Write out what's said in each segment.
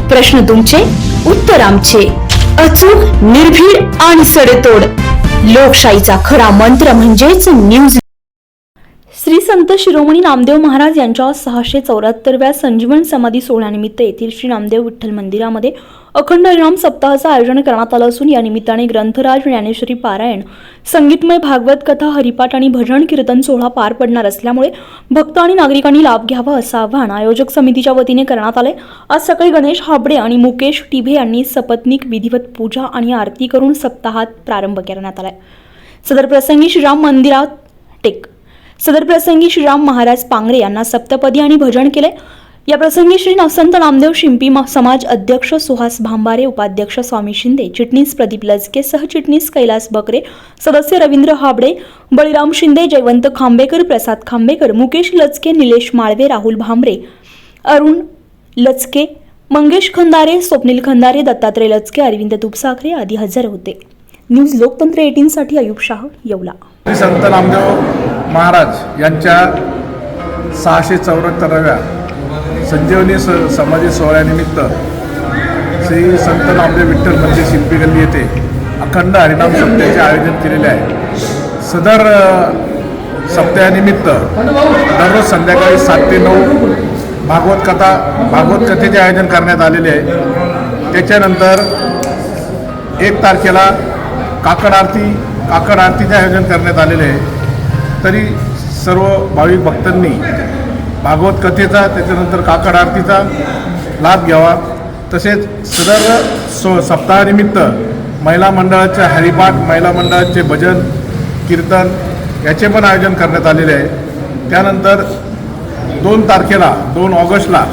प्रश्न तुमचे, उत्तर आमचे. अचूक, निर्भीड आणि सडेतोड. लोकशाहीचा खरा मंत्र म्हणजेच न्यूज. श्री संत शिरोमणी नामदेव महाराज यांच्या 674व्या संजीवन समाधी सोहळ्यानिमित्त येथील श्री नामदेव विठ्ठल मंदिरामध्ये अखंड हरिनाम सप्ताहाचं आयोजन करण्यात आलं असून या निमित्ताने ग्रंथराज ज्ञानेश्वरी पारायण, संगीतमय भागवत कथा, हरिपाठ आणि भजन कीर्तन सोहळा पार पडणार असल्यामुळे भक्त आणि नागरिकांनी लाभ घ्यावा असं आवाहन आयोजक समितीच्या वतीने करण्यात आले. आज सकाळी गणेश हाबडे आणि मुकेश टिभे यांनी सपत्नीक विधिवत पूजा आणि आरती करून सप्ताहात प्रारंभ करण्यात आला. सदर प्रसंगी श्रीराम महाराज पांगरे यांना सप्तपदी आणि भजन केले. या प्रसंगी श्री संत नामदेव शिंपी समाज अध्यक्ष सुहास भांबारे, उपाध्यक्ष स्वामी शिंदे, चिटणीस प्रदीप लचके, सहचिटणीस कैलास बकरे, सदस्य रवींद्र हाबडे, बळीराम शिंदे, जयवंत खांबेकर, प्रसाद खांबेकर, मुकेश लचके, निलेश माळवे, राहुल भांबरे, अरुण लचके, मंगेश खंदारे, स्वप्नील खंदारे, दत्तात्रय लचके, अरविंद तुपसाखरे आदी हजर होते. न्यूज लोकतंत्र 18 साठी अयुब शाह, येवला. श्री संत नामदेव महाराज यांच्या 674व्या संजीवनी समाधी सोहळ्यानिमित्त श्री संत नामदेव विठ्ठल मंदिर शिंपी गल्ली येथे अखंड हरिनाम सप्त्याचे आयोजन केलेले आहे. सदर सप्त्यानिमित्त दररोज संध्याकाळी 7 ते 9 भागवत कथेचे आयोजन करण्यात आलेले आहे. त्याच्यानंतर 1 तारखेला काकड आरतीचे आयोजन करण्यात आलेले आहे. तरी सर्व भाविक भक्तांनी भागवत कथेचा, त्याच्यानंतर काकड आरतीचा लाभ घ्यावा. तसेच सदर सप्ताहानिमित्त महिला मंडळाचे हरिपाठ, महिला मंडळाचे भजन कीर्तन याचे पण आयोजन करण्यात आलेले आहे. त्यानंतर 2 तारखेला 2 ऑगस्टला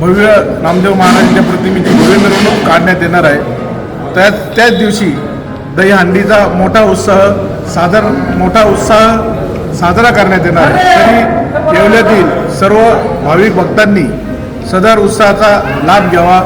भव्य नामदेव महाराजांच्या प्रतिमेची भव्य मिरवणूक काढण्यात येणार आहे. त्याच दिवशी दहीहंडीचा मोठा उत्साह साजरा करण्यात येणार आहे. तरी येवल्यातील सर्व भाविक भक्तांनी सदर उत्साहाचा लाभ घ्यावा.